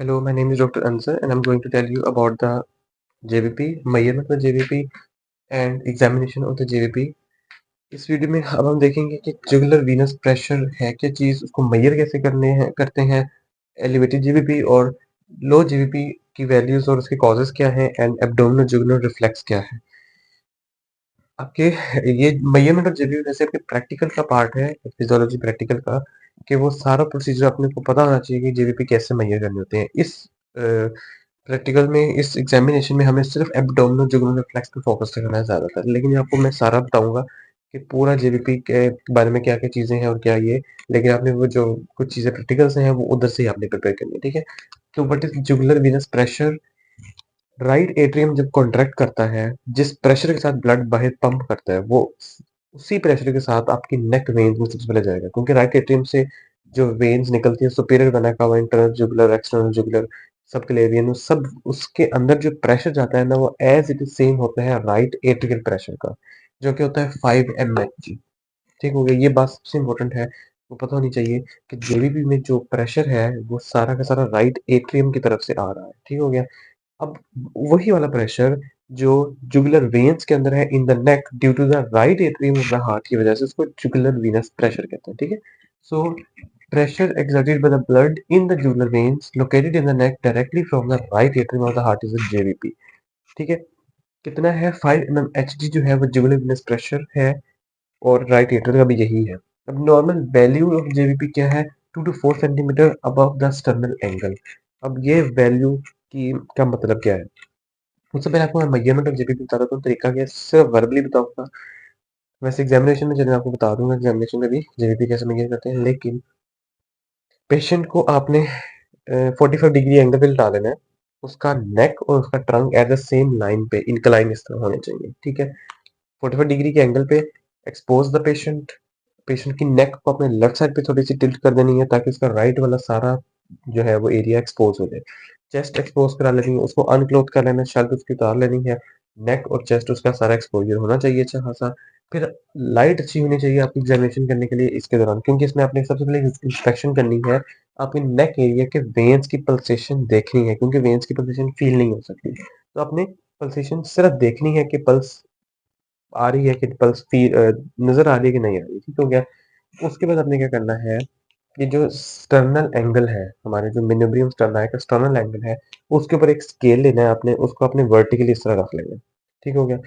Hello, my name is Dr. Ansar and I'm going to tell you about the JVP, measurement of the JVP and examination of the JVP. इस video में अब हम देखेंगे कि jugular Venus pressure है क्या चीज़, उसको major कैसे करते हैं, एलिवेटेड जीवीपी और लो जीवीपी की वैल्यूज और उसके कॉजेज क्या हैं एंड एब्डोमिनल जुगुलर रिफ्लेक्स क्या है। आपके ये मेजरमेंट ऑफ जेबी वैसे आपके प्रैक्टिकल का पार्ट है, फिजियोलॉजी प्रैक्टिकल का, कि वो सारा प्रोसीजर अपने को पता होना चाहिए कि जेबीपी कैसे मेजर करने होते हैं। इस प्रैक्टिकल में, इस एग्जामिनेशन में हमें सिर्फ एब्डोमिनल जुगुलर रिफ्लेक्स पे फोकस करना है ज़्यादातर, लेकिन आपको मैं सारा बताऊंगा कि पूरा जेबीपी के बारे में क्या क्या चीज़ें हैं और क्या ये, लेकिन आपने वो जो कुछ चीज़ें प्रैक्टिकल से हैं वो उधर से ही आपने प्रिपेयर करनी है, ठीक है। तो what is jugular Venus pressure? Right atrium जब कॉन्ट्रैक्ट करता है, जिस प्रेशर के साथ ब्लड बाहर पंप करता है, वो उसी प्रेशर के साथ आपकी नेक वेन्स में सबसे पहले जाएगा, क्योंकि राइट एट्रियम से जो वेन्स निकलती है, superior vena cava, internal jugular, external jugular, subclavian, सब उसके अंदर जो प्रेशर जाता है ना, वो एज इट इज सेम होता है राइट एट्रियल प्रेशर का, जो कि होता है 5 mHg। ठीक हो गया, ये बात सबसे इंपॉर्टेंट है, वो पता होनी चाहिए कि जेबीपी में जो प्रेशर है वो सारा का सारा राइट एट्रियम की तरफ से आ रहा है। ठीक हो गया। अब वही वाला प्रेशर जो जुगुलर वेन्स के अंदर है in the neck due to the right atrium of the heart की वजह से, उसको जुगुलर वीनस प्रेशर कहते हैं। ठीक है। So pressure exerted by the blood in the jugular veins located in the neck directly from the right atrium of the heart is a JVP। ठीक है। कितना है? 5 mmHg जो है वो जुगुलर वीनस प्रेशर है और राइट एट्रियम का भी यही है। अब नॉर्मल वैल्यू ऑफ जेवीपी क्या है? 2 to 4 centimetre above the sternal angle. अब ये वैल्यू की का मतलब क्या है? उससे पहले आपको मैं मेजरमेंट ऑफ जेबीपी बता देता हूँ, तरीका क्या है, सिर्फ वर्बली बताऊंगा। वैसे एग्जामिनेशन में चलिए आपको बता दूंगा एग्जामिनेशन में भी जेबीपी कैसे मेजर करते हैं, लेकिन पेशेंट को आपने 45 डिग्री एंगल पे लिटा देना है। उसका नेक और उसका trunk at the same line पे इंक्लाइन इस तरह होने चाहिए। ठीक है। 45 डिग्री के एंगल पे एक्सपोज द पेशेंट। पेशेंट की नेक को अपने लेफ्ट साइड पे थोड़ी सी टिल्ट कर देनी है, ताकि उसका राइट वाला सारा जो है वो एरिया एक्सपोज हो जाए। चेस्ट एक्सपोज करा लेनी है, उसको अनक्लोथ कर लेना है, शर्ट उसकी उतार लेनी है। नेक और चेस्ट उसका सारा एक्सपोजर होना चाहिए अच्छा खासा। फिर लाइट अच्छी होनी चाहिए आपकी एग्जामिनेशन करने के लिए इसके दौरान, क्योंकि इसमें आपने सबसे पहले इंस्पेक्शन करनी है। आपके नेक एरिया के वेन्स की पल्सेशन देखनी है, क्योंकि वेन्स की पल्सेशन फील नहीं हो सकती, तो आपने पल्सेशन सिर्फ देखनी है कि पल्स आ रही है, कि पल्स नजर आ रही है कि नहीं आ रही। ठीक हो गया। उसके बाद आपने क्या करना है, ये जो स्टर्नल एंगल है, हमारे जो मिनोब्रियम स्टर्नाई का स्टर्नल एंगल है, उसके ऊपर एक स्केल लेना है आपने, उसको अपने वर्टिकली इस तरह रख लेना है। ठीक हो गया।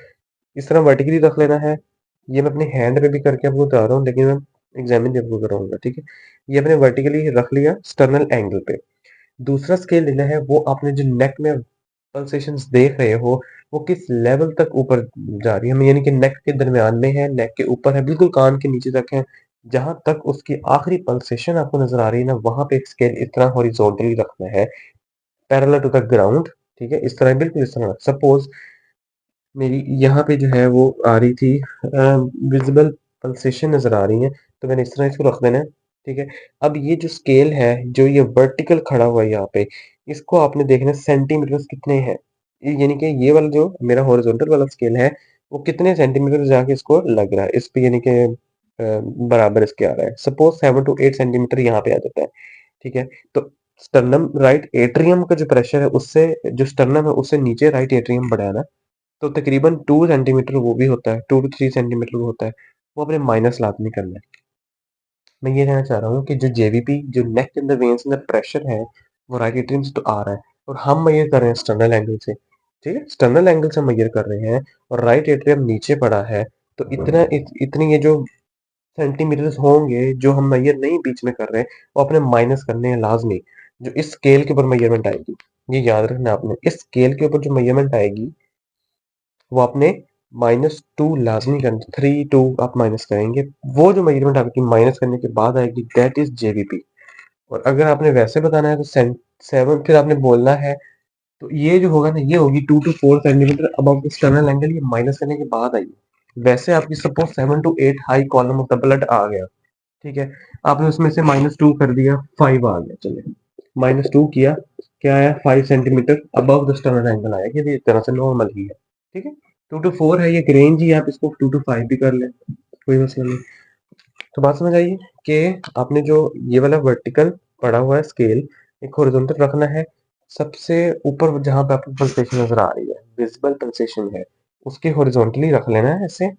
इस तरह वर्टिकली रख लेना है। ये मैं अपने हैंड पे भी करके आपको बता रहा हूँ, लेकिन मैं एग्जामिन भी आपको कराऊंगा। ठीक है। ये अपने वर्टिकली रख लिया स्टर्नल एंगल पे। दूसरा स्केल लेना है, वो आपने जो नेक में पल्सेशंस देख रहे हो, वो किस लेवल तक ऊपर जा रही है, यानी कि नेक के दरमियान में है, नेक के ऊपर है, बिल्कुल कान के नीचे तक है। जहां तक उसकी आखिरी पल्सेशन आपको नजर आ रही है ना, वहां पे एक स्केल इतना हॉरिजॉन्टली रखना है, पैरेलल टू द ग्राउंड। ठीक है। इस तरह, बिल्कुल इस तरह। सपोज मेरी यहाँ पे जो है वो आ रही थी, विजिबल पल्सेशन नजर आ रही है, तो मैंने इस तरह इसको रख देना है। ठीक है। अब ये जो स्केल है, जो ये वर्टिकल खड़ा हुआ है यहाँ पे, इसको आपने देखना है सेंटीमीटर कितने हैं। यानी कि ये वाला जो मेरा हॉरिजॉन्टल वाला स्केल है, वो कितने सेंटीमीटर जाके इसको लग रहा है, इस पे, यानी कि बराबर इसके आ रहा है। सपोज 7 to 8 सेंटीमीटर यहाँ पे आ जाता है। ठीक है। तो स्टर्नम राइट एट्रियम का जो प्रेशर है, उससे जो स्टर्नम है उससे नीचे राइट एट्रियम बढ़ाना, तो तकरीबन 2 सेंटीमीटर वो भी होता है, 2 to 3 सेंटीमीटर वो होता है, वो अपने माइनस लाजमी करना है। मैं ये कहना चाह रहा हूँ कि जो जेवीपी, जो नेक के अंदर वेन्स के अंदर प्रेशर है, वो राइट एट्रियम से तो आ रहा है, और हम मेजर कर रहे हैं स्टर्नल एंगल से। ठीक है। स्टर्नल एंगल से मेजर कर रहे हैं और राइट एट्रियम नीचे पड़ा है, तो इतनी ये जो सेंटीमीटर्स होंगे जो हम मेजर नहीं बीच में कर रहे, वो अपने माइनस करने हैं लाजमी। जो इस स्केल के ऊपर मेजरमेंट आएगी, ये याद रखना आपने, इस स्केल के ऊपर जो मेजरमेंट आएगी, वो आपने -2 लाजमी करना, 3 2 आप माइनस करेंगे। वो जो मेजरमेंट आपकी माइनस करने के बाद आएगी, दैट इज जेवीपी। और अगर आपने वैसे बताना है तो 7 फिर आपने बोलना है, तो ये जो होगा ना, ये होगी 2 to 4 centimetre above the external angle, ये माइनस करने के बाद आएगी। वैसे आपकी suppose 7 to 8 high column of the blood आ गया। ठीक है। आपने उसमें से -2 कर दिया, 5 आ गया, चलिए -2 किया, क्या आया, 5 centimetre above the sternal angle आया, कि ये तरह से नॉर्मल ही है। ठीक है। 2 to 4 है, ये एक रेंज ही है, आप इसको 2 to 5 भी कर लें, कोई मसला नहीं। तो बात समझ आइए कि आपने जो ये वाला वर्टिकल पड़ा हुआ है स्केल, एक हॉरिजॉन्टल रखना है, सबसे ऊपर जहाँ पे आपको पल्सेशन नजर आ रही है, विजिबल पल्सेशन है, उसके हॉरिजॉन्टली रख लेना है ऐसे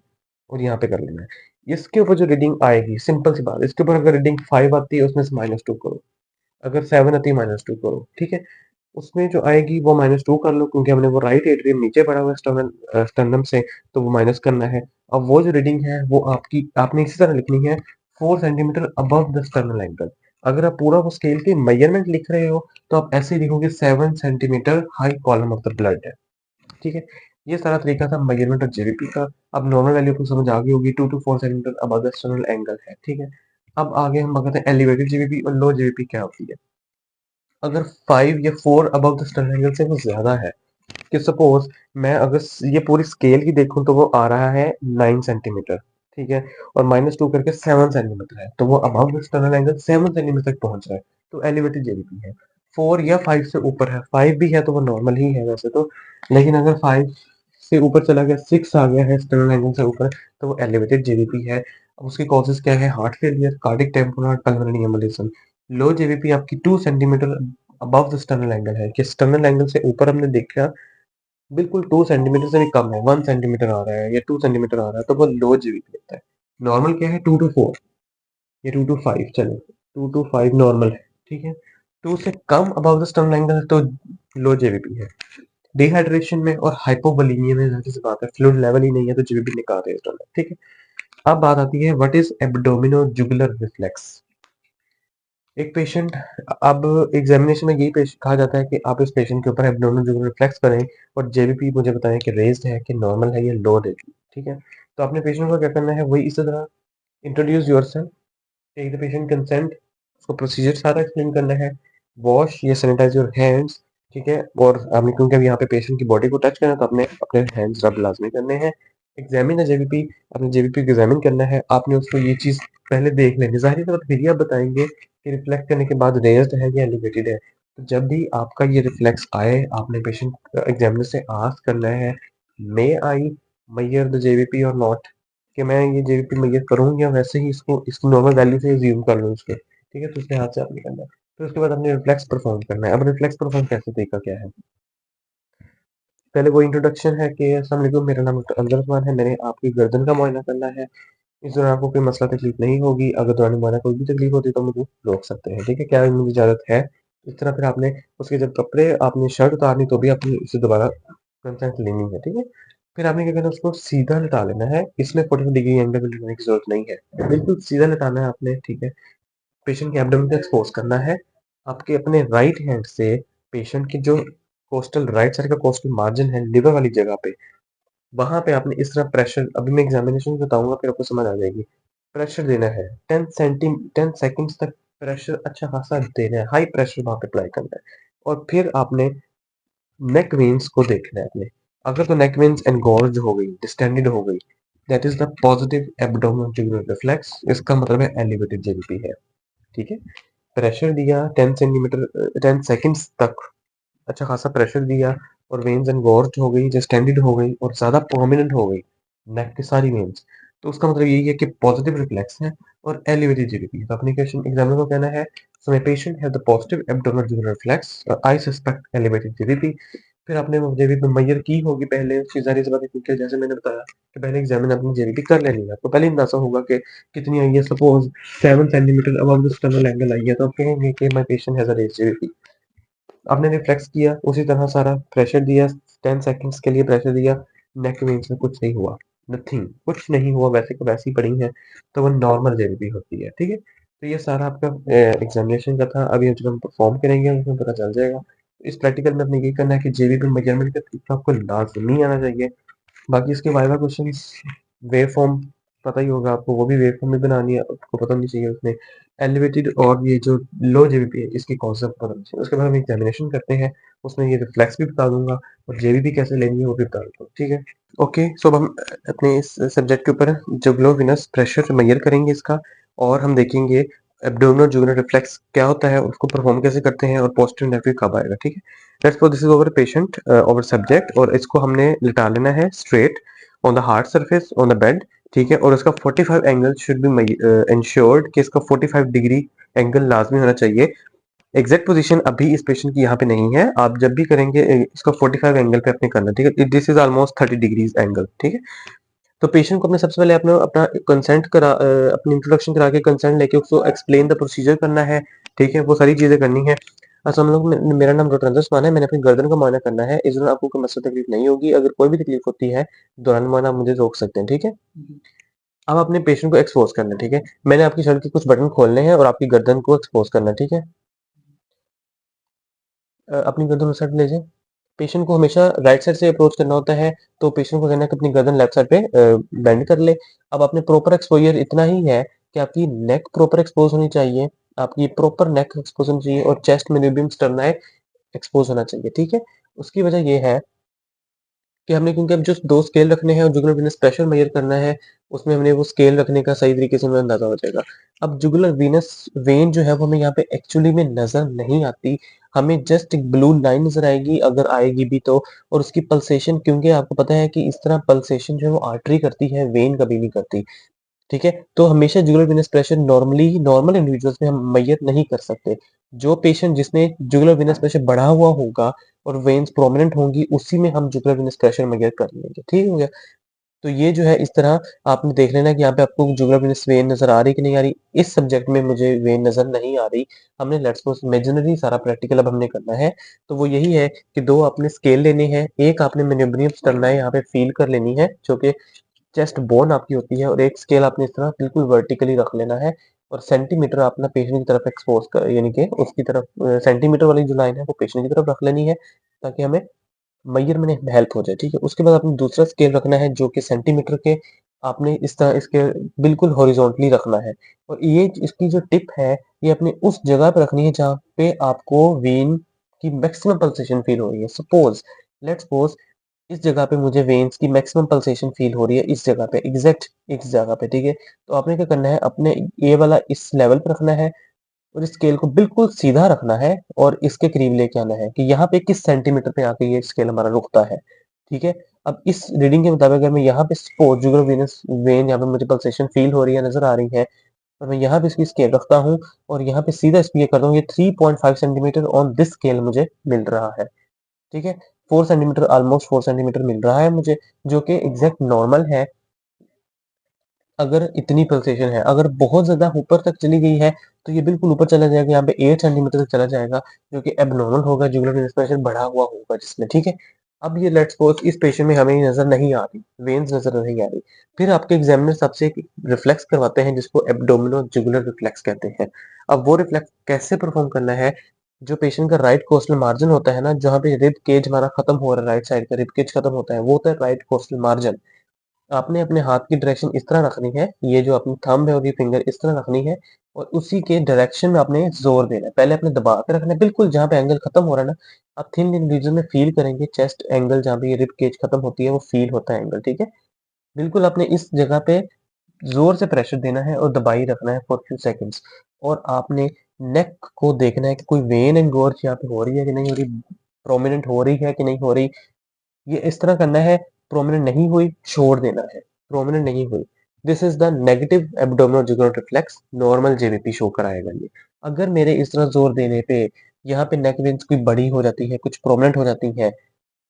और यहाँ पे कर लेना है। इसके ऊपर जो रीडिंग आएगी, सिंपल सी बात, इसके ऊपर अगर रीडिंग 5 आती है उसमें से -2 करो, अगर 7 आती है -2 करो, ठीक है। उसमें जो आएगी वो -2 कर लो, क्योंकि हमने वो राइट एट्रियम नीचे पड़ा हुआ है स्टर्नम से, तो वो माइनस करना है। अब वो जो रीडिंग है वो आपने इसी तरह लिखनी है, 4 centimetre above the sternal angle. अगर आप पूरा वो स्केल के मेजरमेंट लिख रहे हो तो आप ऐसे ही लिखोगे 7 centimetre high column of the blood है, ठीक है। ये सारा तरीका था मेजरमेंट ऑफ जेबीपी का। अब नॉर्मल वैल्यू आपको समझ आ गई होगी, 2 to 4 centimetre above the sternal angle है, ठीक है। अब आगे हम बात करते हैं एलिवेटेड जेबीपी और लो जेबीपी क्या होती है। अगर 5 या 4 अबव द स्टर्नल एंगल से वो ज्यादा है, कि सपोज मैं अगर ये पूरी स्केल की देखूं तो वो आ रहा है 9 सेंटीमीटर, ठीक है, और -2 करके 7 सेंटीमीटर है, तो वो above the external angle 7 centimetre तक पहुंच रहा है, तो एलिवेटेड जेबीपी है। 4 या 5 से ऊपर है, 5 भी है तो वो नॉर्मल ही है वैसे तो, लेकिन अगर 5 से ऊपर चला गया, 6 आ गया है एक्सटर्नल एंगल से ऊपर, तो वो एलिवेटेड जेबीपी है। अब उसकी कॉजेज क्या है, heart failure, cardiac tamponade pulmonary embolism. लो जेबीपी आपकी 2 centimetre above the sternal angle है, कि स्टर्नल एंगल से ऊपर हमने देखा बिल्कुल 2 सेंटीमीटर से भी कम है, 1 सेंटीमीटर आ रहा है या 2 सेंटीमीटर आ रहा है, तो वो लो जीबीपी होता है। नॉर्मल क्या है, 2 टू 4 या 2 टू 5, चलो 2 टू 5 नॉर्मल है, ठीक है। 2 से कम अबव द स्टर्नल एंगल है तो लो जेबीपी है। डिहाइड्रेशन में और हाइपोवोलेमिया में जाहिर सी बात है, फ्लूइड लेवल ही नहीं है तो जीबीपी निकाल रहे हैं, ठीक है। अब बात आती है व्हाट इज एब्डोमिनो जुगुलर रिफ्लेक्स। एक पेशेंट, अब एग्जामिनेशन में यही कहा जाता है कि आप इस पेशेंट के ऊपर एब्डोमिनल जुगुलर रिफ्लेक्स करें और जेबीपी मुझे बताएं कि रेज्ड है कि नॉर्मल है या लो रेट, ठीक है। तो आपने पेशेंट को क्या करना है, वही इसी तरह introduce yourself, take the patient consent, उसको प्रोसीजर सारा एक्सप्लेन करना है, वॉश या सैनिटाइज योर हैंड्स, ठीक है। और आपने क्योंकि अब यहाँ पे पेशेंट की बॉडी को टच करना है तो आपने अपने हैंड्स रब लाजमी करने हैं। एग्जामिन द जेबीपी, अपने जेबीपी को एग्जामिन करना है, आपने उसको ये चीज पहले देख लेनी, जाहिर है फिर ही आप बताएंगे कि रिफ्लेक्ट करने के बाद रेज्ड है या एलिवेटेड है। तो जब भी आपका ये रिफ्लेक्स आए, आपने पेशेंट एग्जामिनर से आस्क करना है, मे आई मैयर द जेबीपी और नॉट, कि मैं ये जेबीपी मैयर करूँ या वैसे ही इसको इसकी नॉर्मल वैल्यू से ज्यूम कर लूँ उसके, ठीक है। तो उसके हाथ से आपने करना है, फिर उसके बाद आपने रिफ्लेक्स परफॉर्म करना है। अब रिफ्लेक्स परफॉर्म कैसे, तरीका क्या है, पहले वो इंट्रोडक्शन है कि अस्सलाम वालेकुम, मेरा नाम डॉक्टर अनवर उस्मान है, मैंने आपकी गर्दन का मुआयना करना है। इस दौरान आपको कोई मसला तकलीफ नहीं होगी, अगर दौरान मुआयना कोई भी तकलीफ होती है तो मुझे रोक सकते हैं, ठीक है, क्या मुझे इजाजत है। इस तरह फिर आपने उसके जब कपड़े, आपने शर्ट उतारनी तो भी आपने उससे दोबारा कंसेंट लेनी है, ठीक है। फिर आपने क्या करना है, उसको सीधा लेटा लेना है, इसमें 45 डिग्री एंगल में लेने की जरूरत नहीं है, बिल्कुल सीधा लेटाना है आपने, ठीक है। पेशेंट के एब्डोमेन को एक्सपोज करना है, आपके अपने राइट हैंड से पेशेंट की जो कोस्टल राइट साइड का कोस्टल मार्जिन है लिवर वाली जगह पे, वहां पे आपने इस तरह प्रेशर, अभी मैं एग्जामिनेशन बताऊंगा फिर आपको समझ आ जाएगी, प्रेशर देना है 10 सेकंड्स तक, प्रेशर अच्छा खासा देना है, हाई प्रेशर वहां पे अप्लाई करना है। और फिर आपने नेक वेन्स को देखना है अपने, अगर तो नेक वेन्स एनगोर्ज हो गई, डिस्टेंडेड हो गई, that is the positive abdominal tubular reflex, इसका मतलब है एलिवेटेड जेबीपी है, ठीक है। प्रेशर दिया 10 सेंटीमीटर 10 सेकंड्स तक, अच्छा खासा प्रेशर दिया, और वेन्स एनगोर्ज हो गई, डिस्टेंडेड हो गई और ज्यादा प्रोमिनेंट हो गई नेक की सारी वेन्स, तो उसका मतलब यही है कि पॉजिटिव रिफ्लेक्स है और एलिवेटेड जीबीपी है। तो अपनी क्वेश्चन एग्जामिनर को कहना है, so my patient have the positive abdominal jugular reflex, I suspect elevated GBP. फिर आपने वो जेबीपी मैयर की होगी पहले, उसकी जारी सी बात है, क्योंकि जैसे मैंने बताया कि पहले एग्जामिनर अपनी जेबीपी कर लेनी है, आपको पहले अंदाजा होगा कि कितनी आई है। Suppose 7 centimetre above the sternal angle आई है, तो आप कहेंगे कि my patient has a raised JVP. आपने रिफ्लेक्स किया, उसी तरह सारा प्रेशर दिया, 10 सेकंड्स के लिए प्रेशर दिया, नेक वेन्स में कुछ नहीं हुआ, नथिंग, कुछ नहीं हुआ, वैसे को वैसी पड़ी है, तो वो नॉर्मल जेबीपी होती है, ठीक है। तो ये सारा आपका एग्जामिनेशन का था। अभी जब हम परफॉर्म करेंगे उसमें पता चल जाएगा। इस प्रैक्टिकल में आपने ये करना है कि जेबीपी मेजरमेंट का तरीका आपको लाजमी आना चाहिए। बाकी इसके वाइवा क्वेश्चंस, वेव फॉर्म पता ही होगा आपको, वो भी वेव फॉर्म में बनानी है, आपको पता नहीं चाहिए उसमें एलिवेटेड और ये जो लो जेबीपी है इसकी कॉन्सेप्ट पता नहीं चाहिए। उसके बाद हम एग्जामिनेशन करते हैं, उसमें ये रिफ्लेक्स भी बता दूंगा और जेबीपी कैसे लेनी है वो भी बता दूंगा, ठीक है। ओके, सो अब हम अपने इस सब्जेक्ट के ऊपर जुगलो विनस प्रेशर मेजर करेंगे इसका, और हम देखेंगे एब्डोमिनल जुगुलर रिफ्लेक्स क्या होता है, उसको परफॉर्म कैसे करते हैं और पोस्टीरियर नेर्व कब आएगा, ठीक है। Let's suppose this is over patient over subject, और इसको हमने लिटा लेना है straight on the hard surface on the bed, ठीक है। और इसका 45 एंगल शुड बी इंश्योर्ड कि इसका 45 डिग्री एंगल लाजमी होना चाहिए एग्जैक्ट पोजीशन अभी इस पेशेंट की यहाँ पे नहीं है, आप जब भी करेंगे इसको 45 एंगल पे अपने करना, ठीक है। This is almost 30 degrees angle, ठीक है। तो पेशेंट को अपने सबसे पहले अपना अपना कंसेंट करा अपनी इंट्रोडक्शन करा के कंसेंट लेके उसको एक्सप्लेन द प्रोसीजर करना है, ठीक है। वो सारी चीजें करनी है। अस्सलाम वालेकुम, मेरा नाम डॉक्टर अंदर उस्मान है। मैंने अपनी गर्दन का मुआयना करना है। इस दौरान आपको कोई मसला तकलीफ नहीं होगी। अगर कोई भी तकलीफ होती है दौरान मुआयना आप मुझे रोक सकते हैं, ठीक है। अब अपने पेशेंट को एक्सपोज करना है, ठीक है। मैंने आपकी शर्ट के कुछ बटन खोलने हैं और आपकी गर्दन को एक्सपोज करना है, ठीक है। अपनी गर्दन उस साइड ले जाए। पेशेंट को हमेशा राइट साइड से अप्रोच करना होता है, तो पेशेंट को कहना है कि अपनी गर्दन लेफ्ट साइड पे बेंड कर ले। अब आपने प्रॉपर एक्सपोजर इतना ही है कि आपकी नेक प्रॉपर एक्सपोज होनी चाहिए, आपकी प्रॉपर नेक एक्सपोज होनी चाहिए और चेस्ट मेनिडियम स्टर्नाई एक्सपोज होना चाहिए, ठीक है। उसकी वजह ये है कि हमने, क्योंकि अब जो 2 स्केल रखने हैं और जुगुलर वीनस प्रेशर मेजर करना है, उसमें हमने वो स्केल रखने का सही तरीके से हमें अंदाज़ा हो जाएगा। अब जुगुलर वीनस वेन जो है वो हमें यहाँ पे एक्चुअली में नज़र नहीं आती, हमें जस्ट एक ब्लू लाइन नज़र आएगी, अगर आएगी भी तो। और उसकी पल्सेशन, क्योंकि आपको पता है कि इस तरह पल्सेशन जो है वो आर्टरी करती है, वेन कभी नहीं करती। ठीक है? तो हमेशा jugular venous pressure normal individuals में हम मेजर नहीं कर सकते। जो पेशेंट जिसमें जुगुलर वेनस प्रेशर बढ़ा हुआ होगा और वेन्स प्रोमिनेंट होंगी, उसी में हम जुगुलर वेनस प्रेशर मेजर कर लेंगे। ठीक हो गया? तो ये जो है इस तरह आपने देख लेना कि यहाँ पे आपको जुगुलर वेनस वेन नज़र आ रही है कि नहीं आ रही। इस सब्जेक्ट में मुझे वेन नज़र नहीं आ रही। हमने लेट्स सपोज़ इमेजिनरी सारा प्रैक्टिकल अब हमने करना है। तो वो यही है कि 2 आपने स्केल लेने हैं, एक आपने मेनिब्रियम स्टर्नाई यहाँ पे फ़ील कर लेनी है, जो कि चेस्ट बोन आपकी होती है, और एक स्केल आपने इस तरह बिल्कुल वर्टिकली रख लेना है और सेंटीमीटर अपना पेशेंट की तरफ एक्सपोज कर, यानी कि उसकी तरफ सेंटीमीटर वाली जो लाइन है वो पेशेंट की तरफ रख लेनी है, ताकि हमें मैयर में हेल्प हो जाए, ठीक है। उसके बाद आपने दूसरा स्केल रखना है जो कि सेंटीमीटर के, आपने इस तरह इसके बिल्कुल हॉरिजॉन्टली रखना है, और ये इसकी जो टिप है ये अपने उस जगह पे रखनी है जहाँ पे आपको वेन की मैक्सिमम पल्सेशन फील हो रही है। सपोज लेट्स सपोज इस जगह पे मुझे वेन्स की मैक्सिमम पल्सेशन फील हो रही है, इस जगह पे एग्जैक्ट इस जगह पे, ठीक है। तो आपने क्या करना है, अपने ये वाला इस लेवल पे रखना है और इस स्केल को बिल्कुल सीधा रखना है और इसके करीब लेके आना है कि यहाँ पे किस सेंटीमीटर पे आके ये स्केल हमारा रुकता है, ठीक है। अब इस रीडिंग के मुताबिक अगर मैं यहाँ पे सपोज जुगुलर वेनस वेन यहाँ पे मुझे पल्सेशन फील हो रही है, नजर आ रही है, और मैं यहाँ पे इसकी स्केल रखता हूँ और यहाँ पे सीधा इसको ये करता हूँ, ये 3.5 सेंटीमीटर ऑन दिस स्केल मुझे मिल रहा है, ठीक है। 4 सेंटीमीटर, ऑलमोस्ट 4 सेंटीमीटर मिल रहा है मुझे, जो कि एग्जैक्ट नॉर्मल है अगर इतनी पल्सेशन है। अगर बहुत ज़्यादा ऊपर तक चली गई है, तो ये बिल्कुल ऊपर चला जाएगा, यहाँ पे 8 सेंटीमीटर तक चला जाएगा, जो कि एब्नॉर्मल होगा, जुगुलर वेनस प्रेशर बढ़ा हुआ होगा जिसमें, ठीक है। अब ये लेट्स सपोज इस पेशेंट में हमें ये नज़र नहीं आ रही, वेन्स नज़र नहीं आ रही। फिर आपके एग्जामिनर सबसे एक रिफ्लेक्स करवाते हैं जिसको एब्डोमिनो जुगुलर रिफ्लेक्स कहते हैं। अब वो रिफ्लेक्स कैसे परफॉर्म करना है, जो पेशेंट का राइट कोस्टल मार्जिन होता है ना, जहाँ पे रिब केज हमारा खत्म हो रहा है, राइट साइड का रिब केज खत्म होता है, वो होता है राइट कोस्टल मार्जिन। आपने अपने हाथ की डायरेक्शन इस तरह रखनी है, ये जो अपनी थंब है और ये फिंगर इस तरह रखनी है, और उसी के डायरेक्शन में आपने जोर देना है। पहले आपने दबा के रखना है बिल्कुल जहाँ पे एंगल खत्म हो रहा है ना, आप थिन लिन रीजन में फील करेंगे चेस्ट एंगल, जहाँ पे ये रिब केज खत्म होती है वो फील होता है एंगल, ठीक है। बिल्कुल आपने इस जगह पे जोर से प्रेशर देना है और दबाई रखना है फॉर फ्यू सेकंड्स, और आपने नेक को देखना है कि कोई वेन एंड गोर्ज यहाँ पे हो रही है कि नहीं हो रही, प्रोमिनेंट हो रही है कि नहीं हो रही। ये इस तरह करना है, प्रोमिनेंट नहीं हुई छोड़ देना है, प्रोमिनेंट नहीं हुई, this is the negative abdominojugular reflex, normal JVP show कराएगा ये। अगर मेरे इस तरह जोर देने पे यहाँ पे नेक वेन्स कोई बड़ी हो जाती है, कुछ प्रोमिनेंट हो जाती है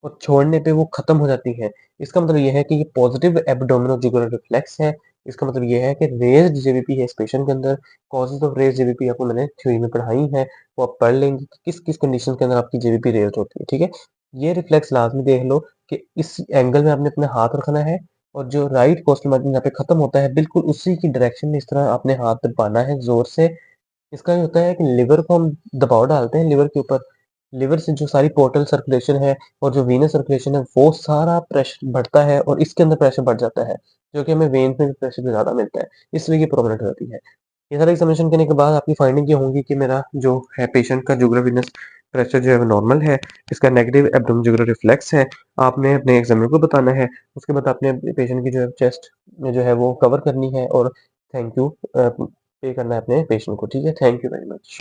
और छोड़ने पे वो खत्म हो जाती है, इसका मतलब ये है कि ये पॉजिटिव एब्डोमिनोजुगुलर रिफ्लेक्स है। इसका मतलब ये है कि रेज्ड जेबीपी है इस पेशेंट के अंदर। कॉजेज ऑफ रेज्ड जेबीपी आपको मैंने थ्योरी में पढ़ाई है, वो आप पढ़ लेंगे कि किस किस कंडीशन के अंदर आपकी जेबीपी रेज्ड होती है, ठीक है। ये रिफ्लेक्स लाजमी देख लो कि इस एंगल में आपने अपना हाथ रखना है, और जो राइट कोस्टल मार्जिन यहाँ पे खत्म होता है बिल्कुल उसी की डायरेक्शन में इस तरह आपने हाथ दबाना है जोर से। इसका ये होता है कि लिवर को हम दबाव डालते हैं लिवर के ऊपर, लिवर से जो सारी पोर्टल सर्कुलेशन है और जो वीनस सर्कुलेशन है वो सारा प्रेशर बढ़ता है और इसके अंदर प्रेशर बढ़ जाता है, जो कि हमें वेन्स में भी प्रेशर ज़्यादा मिलता है, इसलिए ये प्रोमिनेंट हो जाती है। ये सारा एग्जामिनेशन करने के बाद आपकी फाइंडिंग ये होंगी कि मेरा जो है पेशेंट का जुगुलर वेनस प्रेशर जो है वो नॉर्मल है, इसका नेगेटिव एब्डोमिनल जुगुलर रिफ्लेक्स है। आपने अपने एग्जामिनर को बताना है, उसके बाद आपने पेशेंट की जो है चेस्ट में जो है वो कवर करनी है, और थैंक यू पे करना है अपने पेशेंट को, ठीक है। Thank you very much.